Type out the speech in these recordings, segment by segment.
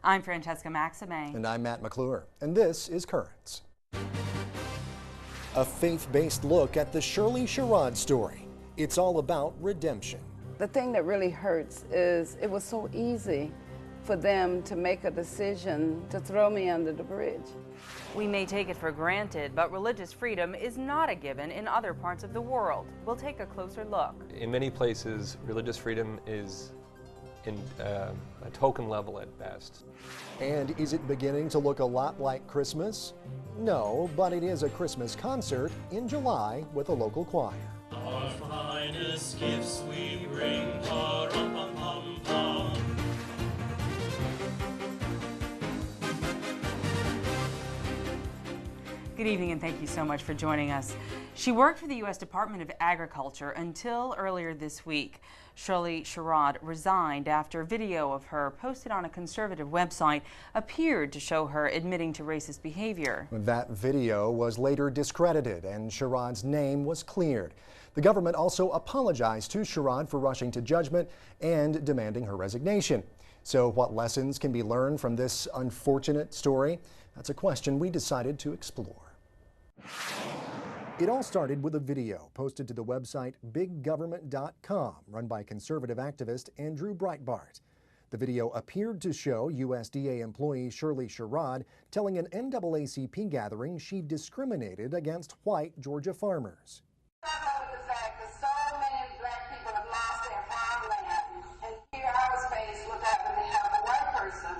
I'm Francesca Maxime. And I'm Matt McClure. And this is Currents. A faith-based look at the Shirley Sherrod story. It's all about redemption. The thing that really hurts is it was so easy for them to make a decision to throw me under the bridge. We may take it for granted, but religious freedom is not a given in other parts of the world. We'll take a closer look. In many places, religious freedom is in a token level at best. And is it beginning to look a lot like Christmas? No, but it is a Christmas concert in July with a local choir. Our finest gifts we bring, pa-rum-pum-pum-pum. Good evening and thank you so much for joining us. She worked for the U.S. Department of Agriculture until earlier this week. Shirley Sherrod resigned after video of her posted on a conservative website appeared to show her admitting to racist behavior. That video was later discredited and Sherrod's name was cleared. The government also apologized to Sherrod for rushing to judgment and demanding her resignation. So what lessons can be learned from this unfortunate story? That's a question we decided to explore. It all started with a video posted to the website biggovernment.com, run by conservative activist Andrew Breitbart. The video appeared to show USDA employee Shirley Sherrod telling an NAACP gathering she discriminated against white Georgia farmers. With the fact that so many black people have lost their farmland, and here I was faced with having to have a white person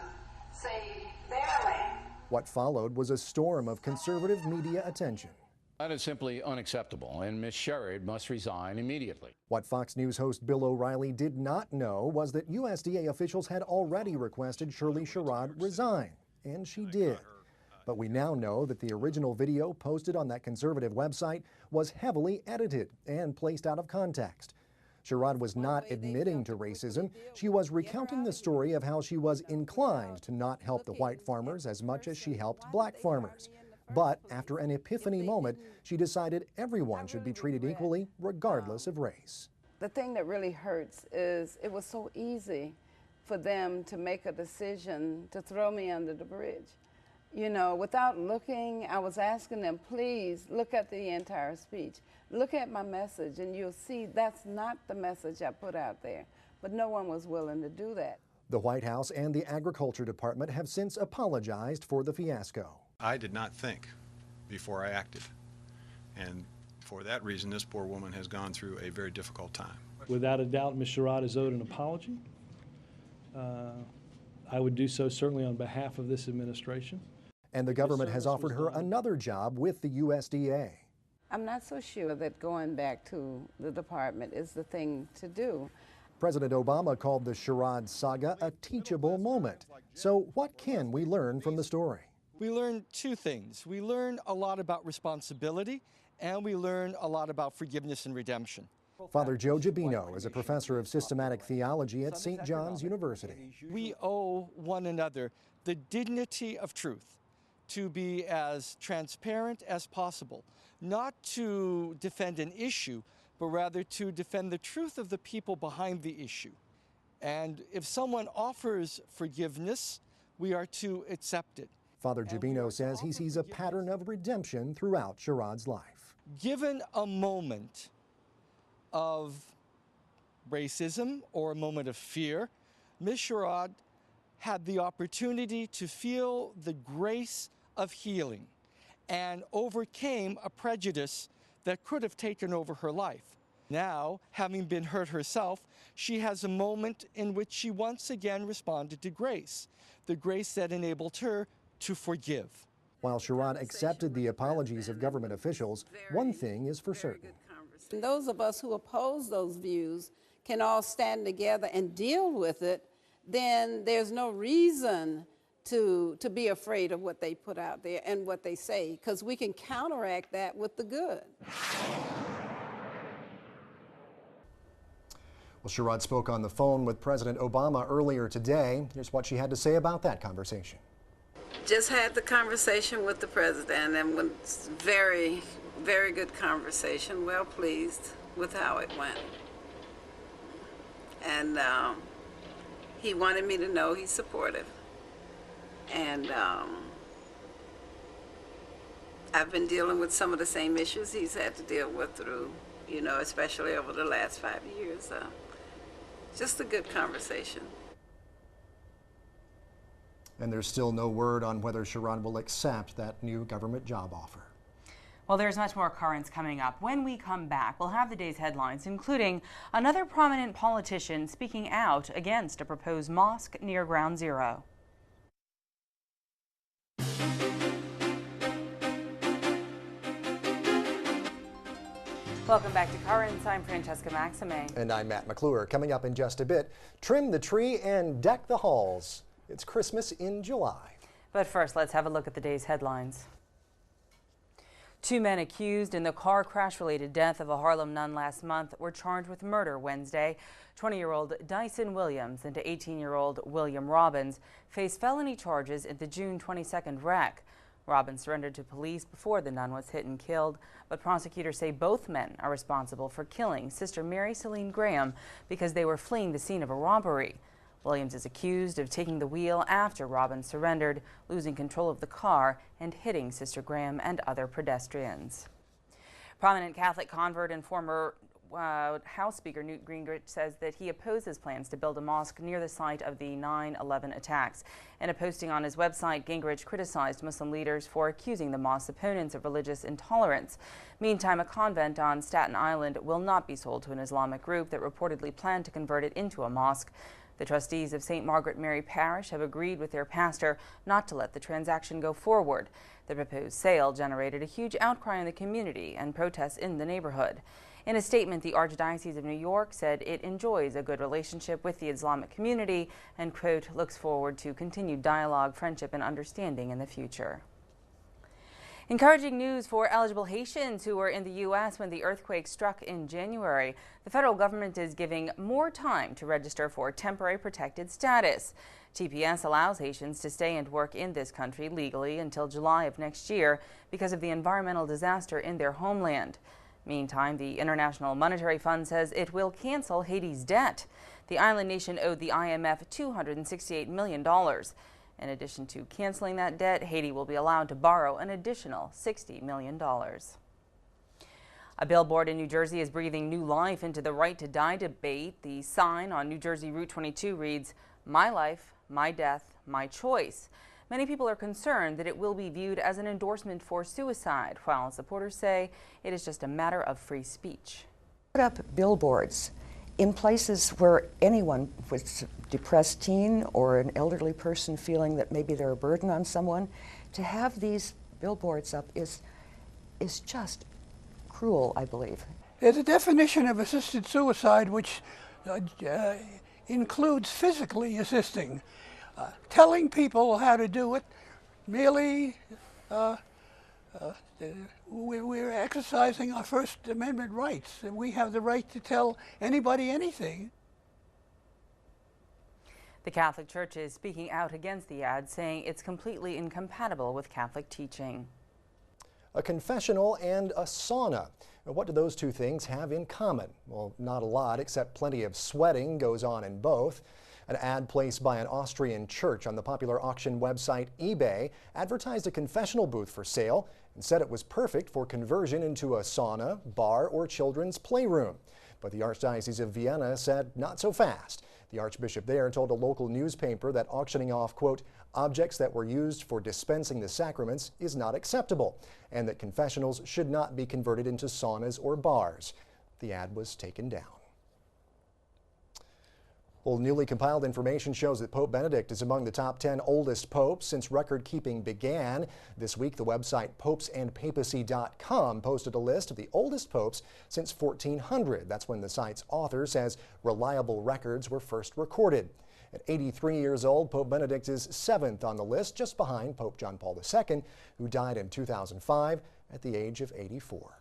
save their land. What followed was a storm of conservative media attention. That is simply unacceptable, and Ms. Sherrod must resign immediately. What Fox News host Bill O'Reilly did not know was that USDA officials had already requested Shirley Sherrod resign, and she did. But we now know that the original video posted on that conservative website was heavily edited and placed out of context. Sherrod was not admitting to racism. She was recounting the story of how she was inclined to not help the white farmers as much as she helped black farmers. But after an epiphany moment, she decided everyone should be treated equally, regardless of race. The thing that really hurts is it was so easy for them to make a decision to throw me under the bridge. You know, without looking, I was asking them, please look at the entire speech. Look at my message, and you'll see that's not the message I put out there. But no one was willing to do that. The White House and the Agriculture Department have since apologized for the fiasco. I did not think before I acted, and for that reason this poor woman has gone through a very difficult time. Without a doubt, Ms. Sherrod is owed an apology. I would do so certainly on behalf of this administration. And the government has offered her another job with the USDA. I'm not so sure that going back to the department is the thing to do. President Obama called the Sherrod saga a teachable moment. So what can we learn from the story? We learn two things. We learn a lot about responsibility, and we learn a lot about forgiveness and redemption. Father Joe Gibino is a professor of systematic theology at St. John's University. We owe one another the dignity of truth, to be as transparent as possible, not to defend an issue, but rather to defend the truth of the people behind the issue. And if someone offers forgiveness, we are to accept it. Father Gibino says he sees a pattern of redemption throughout Sherrod's life. Given a moment of racism or a moment of fear, Ms. Sherrod had the opportunity to feel the grace of healing and overcame a prejudice that could have taken over her life. Now, having been hurt herself, she has a moment in which she once again responded to grace, the grace that enabled her to forgive. While Sherrod accepted the apologies of government officials, one thing is for certain. Those of us who oppose those views can all stand together and deal with it, then there's no reason to be afraid of what they put out there and what they say, because we can counteract that with the good. Well, Sherrod spoke on the phone with President Obama earlier today. Here's what she had to say about that conversation. Just had the conversation with the president, and it was very, very good conversation. Well pleased with how it went. And he wanted me to know he's supportive. And I've been dealing with some of the same issues he's had to deal with through, especially over the last 5 years. Just a good conversation. And there's still no word on whether Sherrod will accept that new government job offer. Well, there's much more currents coming up. When we come back, we'll have the day's headlines, including another prominent politician speaking out against a proposed mosque near Ground Zero. Welcome back to Currents. I'm Francesca Maxime. And I'm Matt McClure. Coming up in just a bit, trim the tree and deck the halls. It's Christmas in July. But first, let's have a look at the day's headlines. 2 men accused in the car crash-related death of a Harlem nun last month were charged with murder Wednesday. 20-year-old Dyson Williams and 18-year-old William Robbins face felony charges in the June 22nd wreck. Robbins surrendered to police before the nun was hit and killed, but prosecutors say both men are responsible for killing Sister Mary Celine Graham because they were fleeing the scene of a robbery. Williams is accused of taking the wheel after Robbins surrendered, losing control of the car and hitting Sister Graham and other pedestrians. Prominent Catholic convert and former House Speaker Newt Gingrich says that he opposes plans to build a mosque near the site of the 9/11 attacks. In a posting on his website, Gingrich criticized Muslim leaders for accusing the mosque's opponents of religious intolerance. Meantime, a convent on Staten Island will not be sold to an Islamic group that reportedly planned to convert it into a mosque. The trustees of St. Margaret Mary Parish have agreed with their pastor not to let the transaction go forward. The proposed sale generated a huge outcry in the community and protests in the neighborhood. In a statement, the Archdiocese of New York said it enjoys a good relationship with the Islamic community and, quote, looks forward to continued dialogue, friendship, and understanding in the future. Encouraging news for eligible Haitians who were in the U.S. when the earthquake struck in January. The federal government is giving more time to register for temporary protected status. TPS allows Haitians to stay and work in this country legally until July of next year because of the environmental disaster in their homeland. Meantime, the International Monetary Fund says it will cancel Haiti's debt. The island nation owed the IMF $268 million. In addition to canceling that debt, Haiti will be allowed to borrow an additional $60 million. A billboard in New Jersey is breathing new life into the right to die debate. The sign on New Jersey Route 22 reads, "My life, my death, my choice." Many people are concerned that it will be viewed as an endorsement for suicide, while supporters say it is just a matter of free speech. Put up billboards in places where anyone with a depressed teen or an elderly person feeling that maybe they're a burden on someone, to have these billboards up is just cruel, I believe. There's a definition of assisted suicide which includes physically assisting. Telling people how to do it, merely we're exercising our First Amendment rights, and we have the right to tell anybody anything. The Catholic Church is speaking out against the ad, saying it's completely incompatible with Catholic teaching. A confessional and a sauna. What do those two things have in common? Well, not a lot, except plenty of sweating goes on in both. An ad placed by an Austrian church on the popular auction website eBay advertised a confessional booth for sale and said it was perfect for conversion into a sauna, bar, or children's playroom. But the Archdiocese of Vienna said not so fast. The Archbishop there told a local newspaper that auctioning off, quote, objects that were used for dispensing the sacraments is not acceptable, and that confessionals should not be converted into saunas or bars. The ad was taken down. Well, newly compiled information shows that Pope Benedict is among the top 10 oldest popes since record-keeping began. This week, the website popesandpapacy.com posted a list of the oldest popes since 1400. That's when the site's author says reliable records were first recorded. At 83 years old, Pope Benedict is 7th on the list, just behind Pope John Paul II, who died in 2005 at the age of 84.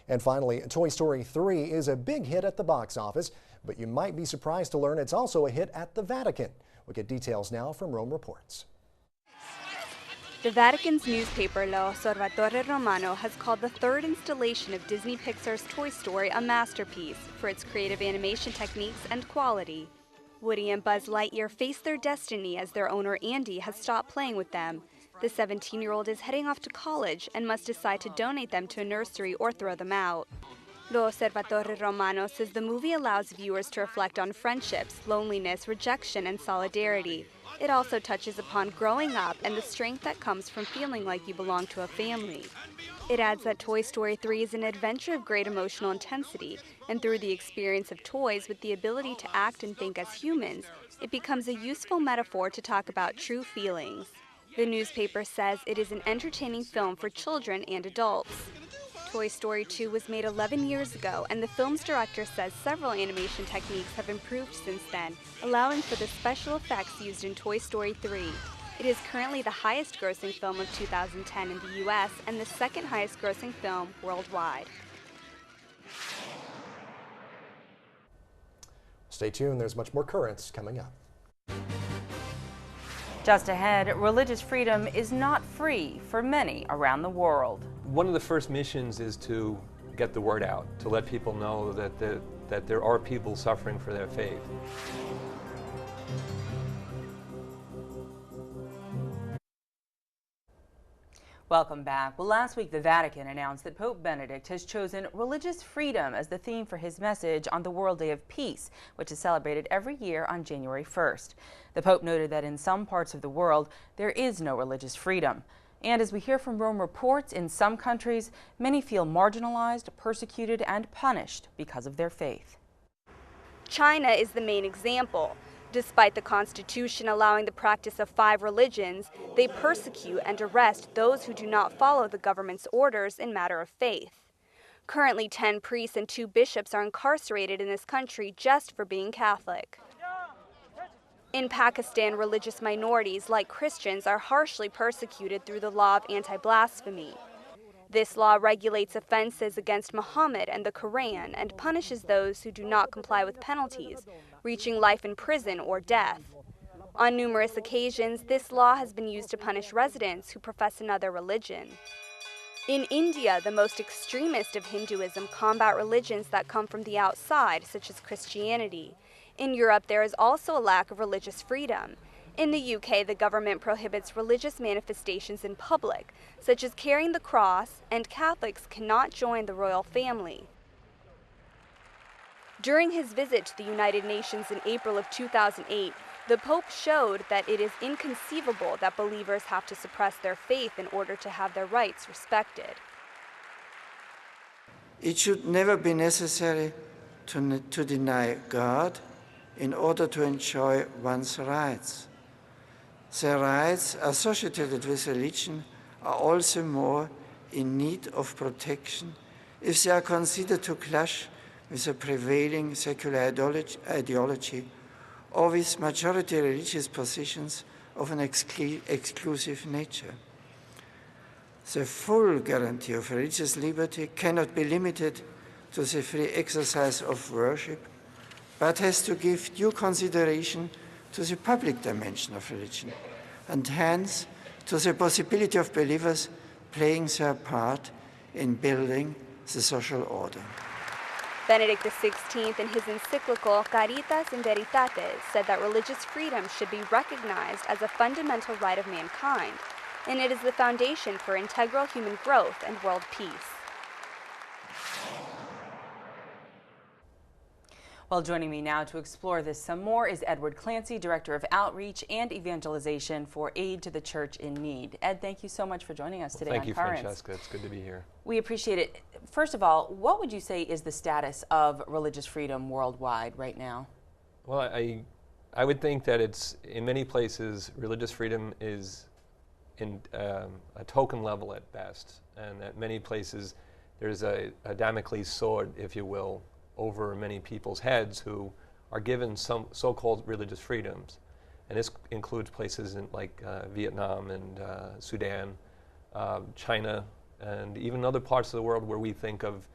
And finally, Toy Story 3 is a big hit at the box office, but you might be surprised to learn it's also a hit at the Vatican. We'll get details now from Rome Reports. The Vatican's newspaper, L'Osservatore Romano, has called the third installation of Disney Pixar's Toy Story a masterpiece for its creative animation techniques and quality. Woody and Buzz Lightyear face their destiny as their owner Andy has stopped playing with them. The 17-year-old is heading off to college and must decide to donate them to a nursery or throw them out. Lo Osservatore Romano says the movie allows viewers to reflect on friendships, loneliness, rejection, and solidarity. It also touches upon growing up and the strength that comes from feeling like you belong to a family. It adds that Toy Story 3 is an adventure of great emotional intensity, and through the experience of toys with the ability to act and think as humans, it becomes a useful metaphor to talk about true feelings. The newspaper says it is an entertaining film for children and adults. Toy Story 2 was made 11 years ago, and the film's director says several animation techniques have improved since then, allowing for the special effects used in Toy Story 3. It is currently the highest-grossing film of 2010 in the U.S. and the second highest-grossing film worldwide. Stay tuned, there's much more Currents coming up. Just ahead, religious freedom is not free for many around the world. One of the first missions is to get the word out, to let people know that there are people suffering for their faith. Welcome back. Well, last week the Vatican announced that Pope Benedict has chosen religious freedom as the theme for his message on the World Day of Peace, which is celebrated every year on January 1st. The Pope noted that in some parts of the world there is no religious freedom. And as we hear from Rome Reports, in some countries, many feel marginalized, persecuted, and punished because of their faith. China is the main example. Despite the Constitution allowing the practice of 5 religions, they persecute and arrest those who do not follow the government's orders in matter of faith. Currently, 10 priests and 2 bishops are incarcerated in this country just for being Catholic. In Pakistan, religious minorities, like Christians, are harshly persecuted through the law of anti-blasphemy. This law regulates offenses against Muhammad and the Quran and punishes those who do not comply with penalties, reaching life in prison or death. On numerous occasions, this law has been used to punish residents who profess another religion. In India, the most extremist of Hinduism combat religions that come from the outside, such as Christianity. In Europe, there is also a lack of religious freedom. In the UK, the government prohibits religious manifestations in public, such as carrying the cross, and Catholics cannot join the royal family. During his visit to the United Nations in April of 2008, the Pope showed that it is inconceivable that believers have to suppress their faith in order to have their rights respected. It should never be necessary to deny God in order to enjoy one's rights. The rights associated with religion are also more in need of protection if they are considered to clash with the prevailing secular ideology or with majority religious positions of an exclusive nature. The full guarantee of religious liberty cannot be limited to the free exercise of worship, but has to give due consideration to the public dimension of religion, and hence to the possibility of believers playing their part in building the social order. Benedict XVI, in his encyclical Caritas in Veritatis, said that religious freedom should be recognized as a fundamental right of mankind, and it is the foundation for integral human growth and world peace. Well, joining me now to explore this some more is Edward Clancy, Director of Outreach and Evangelization for Aid to the Church in Need. Ed, thank you so much for joining us today on Currents. Thank you, Francesca. It's good to be here. We appreciate it. First of all, what would you say is the status of religious freedom worldwide right now? Well, I would think that it's, in many places, religious freedom is in a token level at best, and at many places there's a Damocles sword, if you will, over many people's heads who are given some so-called religious freedoms. And this includes places like Vietnam and Sudan, China, and even other parts of the world where we think of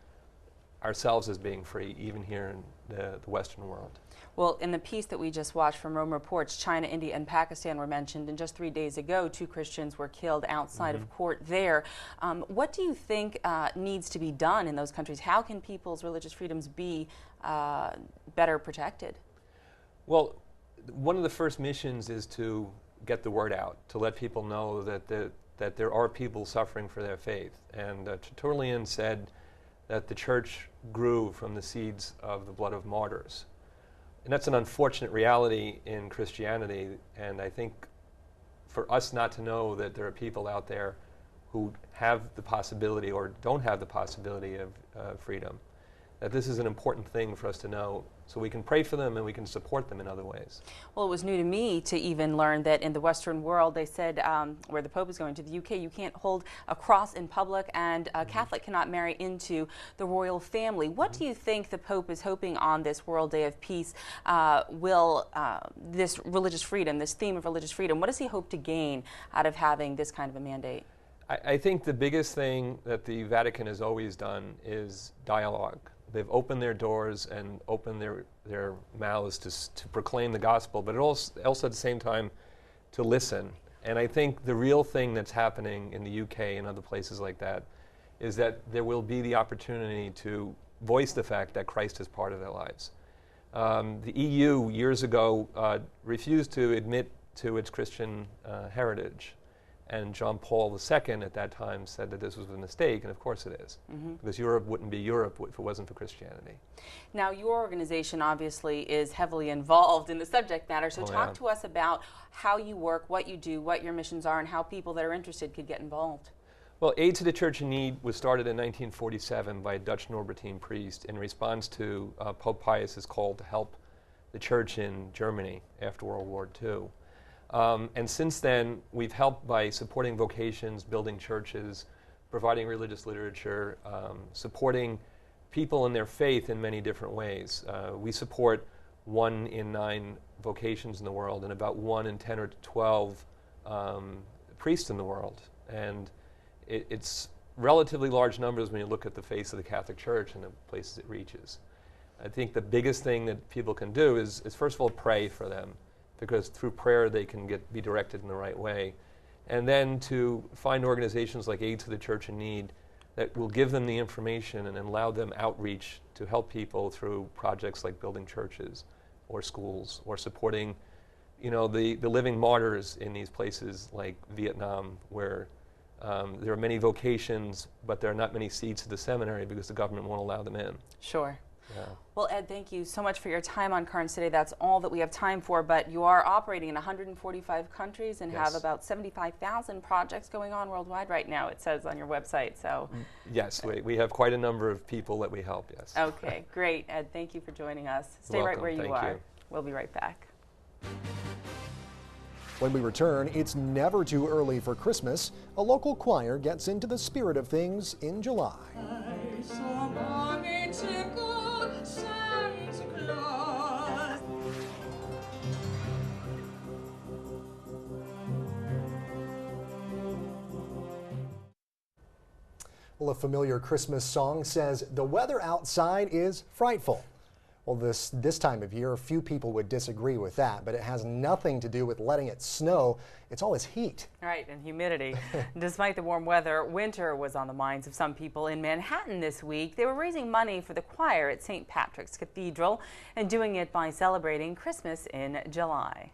ourselves as being free, even here in the Western world. Well, in the piece that we just watched from Rome Reports, China, India, and Pakistan were mentioned, and just 3 days ago, 2 Christians were killed outside of court there. What do you think needs to be done in those countries? How can people's religious freedoms be better protected? Well, one of the first missions is to get the word out, to let people know that there are people suffering for their faith. And Tertullian said that the church grew from the seeds of the blood of martyrs. And that's an unfortunate reality in Christianity, and I think for us not to know that there are people out there who have the possibility or don't have the possibility of freedom, that this is an important thing for us to know so we can pray for them and we can support them in other ways. Well, it was new to me to even learn that in the Western world, they said, where the Pope is going to the UK, you can't hold a cross in public, and a Catholic cannot marry into the royal family. What do you think the Pope is hoping on this World Day of Peace this religious freedom, this theme of religious freedom, what does he hope to gain out of having this kind of a mandate? I think the biggest thing that the Vatican has always done is dialogue. They've opened their doors and opened their mouths to proclaim the gospel, but also at the same time to listen. And I think the real thing that's happening in the UK and other places like that is that there will be the opportunity to voice the fact that Christ is part of their lives. The EU years ago refused to admit to its Christian heritage. And John Paul II at that time said that this was a mistake, and of course it is, because Europe wouldn't be Europe if it wasn't for Christianity. Now, your organization obviously is heavily involved in the subject matter, so talk to us about how you work, what you do, what your missions are, and how people that are interested could get involved. Well, Aid to the Church in Need was started in 1947 by a Dutch Norbertine priest in response to Pope Pius's call to help the church in Germany after World War II. And since then, we've helped by supporting vocations, building churches, providing religious literature, supporting people in their faith in many different ways. We support 1 in 9 vocations in the world and about 1 in 10 or 12 priests in the world. And it's relatively large numbers when you look at the face of the Catholic Church and the places it reaches. I think the biggest thing that people can do is first of all, pray for them, because through prayer they can be directed in the right way. And then to find organizations like Aid to the Church in Need that will give them the information and allow them outreach to help people through projects like building churches or schools or supporting, the living martyrs in these places like Vietnam, where there are many vocations, but there are not many seats at the seminary because the government won't allow them in. Sure. Yeah. Well, Ed, thank you so much for your time on Currents today. That's all that we have time for, but you are operating in 145 countries and have about 75,000 projects going on worldwide right now, it says on your website. So, yes, we have quite a number of people that we help, yes. Okay, great. Ed, thank you for joining us. Stay right where you are. We'll be right back. When we return, it's never too early for Christmas. A local choir gets into the spirit of things in July. Well, a familiar Christmas song says, "The weather outside is frightful." Well, this time of year, few people would disagree with that, but it has nothing to do with letting it snow. It's all this heat. Right, and humidity. Despite the warm weather, winter was on the minds of some people in Manhattan this week. They were raising money for the choir at St. Patrick's Cathedral and doing it by celebrating Christmas in July.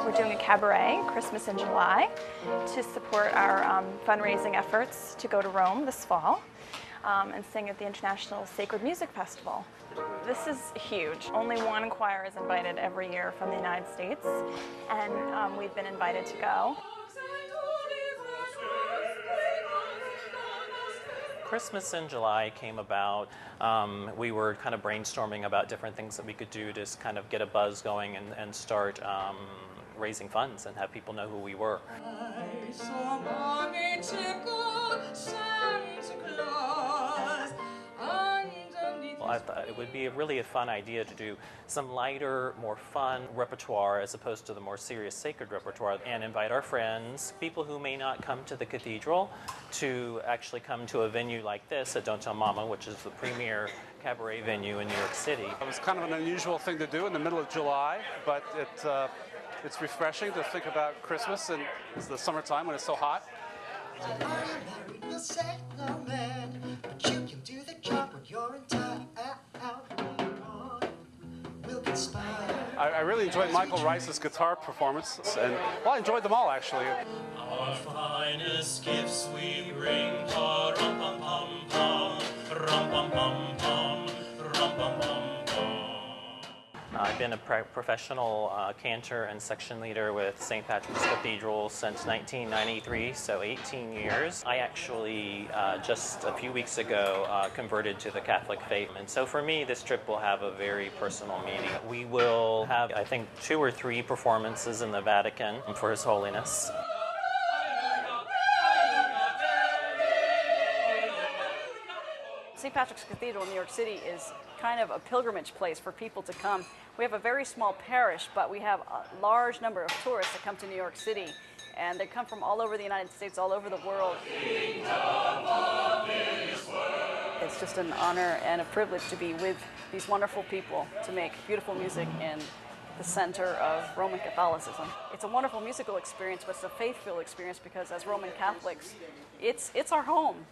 We're doing a cabaret, Christmas in July, to support our fundraising efforts to go to Rome this fall and sing at the International Sacred Music Festival. This is huge. Only one choir is invited every year from the United States, and we've been invited to go. Christmas in July came about. We were kind of brainstorming about different things that we could do to kind of get a buzz going and start raising funds and have people know who we were. Well, I thought it would be really a fun idea to do some lighter, more fun repertoire as opposed to the more serious sacred repertoire, and invite our friends, people who may not come to the cathedral, to actually come to a venue like this at Don't Tell Mama, which is the premier cabaret venue in New York City. It was kind of an unusual thing to do in the middle of July, but It's refreshing to think about Christmas and it's the summertime when it's so hot. I really enjoyed Michael Rice's guitar performance, and well, I enjoyed them all actually. Our finest gifts we bring, rum-pum-pum-pum, rum-pum-pum-pum, rum-pum-pum-pum. I've been a professional cantor and section leader with St. Patrick's Cathedral since 1993, so 18 years. I actually just a few weeks ago converted to the Catholic faith, and so for me this trip will have a very personal meaning. We will have, I think, 2 or 3 performances in the Vatican for His Holiness. St. Patrick's Cathedral in New York City is kind of a pilgrimage place for people to come. We have a very small parish, but we have a large number of tourists that come to New York City, and they come from all over the United States, all over the world. It's just an honor and a privilege to be with these wonderful people to make beautiful music in the center of Roman Catholicism. It's a wonderful musical experience, but it's a faith-filled experience because as Roman Catholics, it's our home.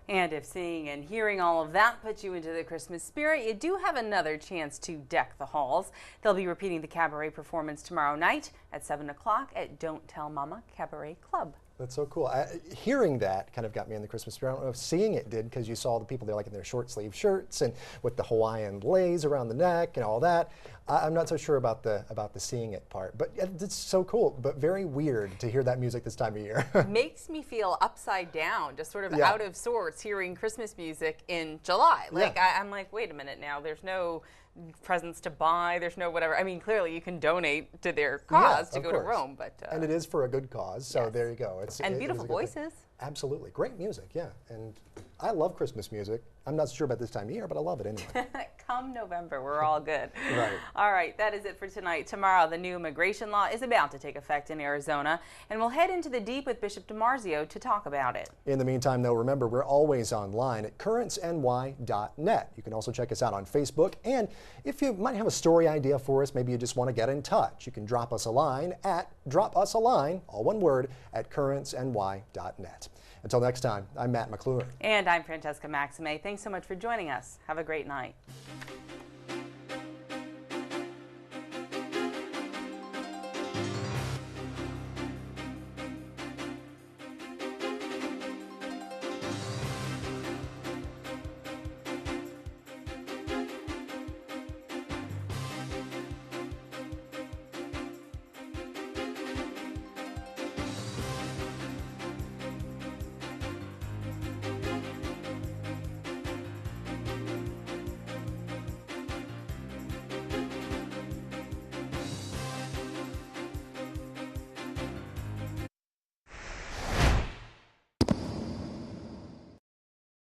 And if seeing and hearing all of that puts you into the Christmas spirit, you do have another chance to deck the halls. They'll be repeating the cabaret performance tomorrow night at 7 o'clock at Don't Tell Mama Cabaret Club. That's so cool. Hearing that kind of got me in the Christmas spirit. I don't know if seeing it did, because you saw the people there like in their short sleeve shirts and with the Hawaiian lays around the neck and all that. I'm not so sure about the seeing it part, but it's so cool, but very weird to hear that music this time of year. Makes me feel upside down, just sort of out of sorts, hearing Christmas music in July. Like I'm like, wait a minute now, there's no presents to buy, there's no whatever. I mean, clearly you can donate to their cause to go to Rome, but and it is for a good cause, so there you go. And beautiful voices. Absolutely, great music, yeah. And I love Christmas music. I'm not sure about this time of year, but I love it anyway. Come November, we're all good. Right. All right, that is it for tonight. Tomorrow, the new immigration law is about to take effect in Arizona, and we'll head into the deep with Bishop DiMarzio to talk about it. In the meantime, though, remember, we're always online at currentsny.net. You can also check us out on Facebook, and if you might have a story idea for us, maybe you just want to get in touch, you can drop us a line, all one word, at currentsny.net. Until next time, I'm Matt McClure. And I'm Francesca Maxime. Thanks so much for joining us. Have a great night.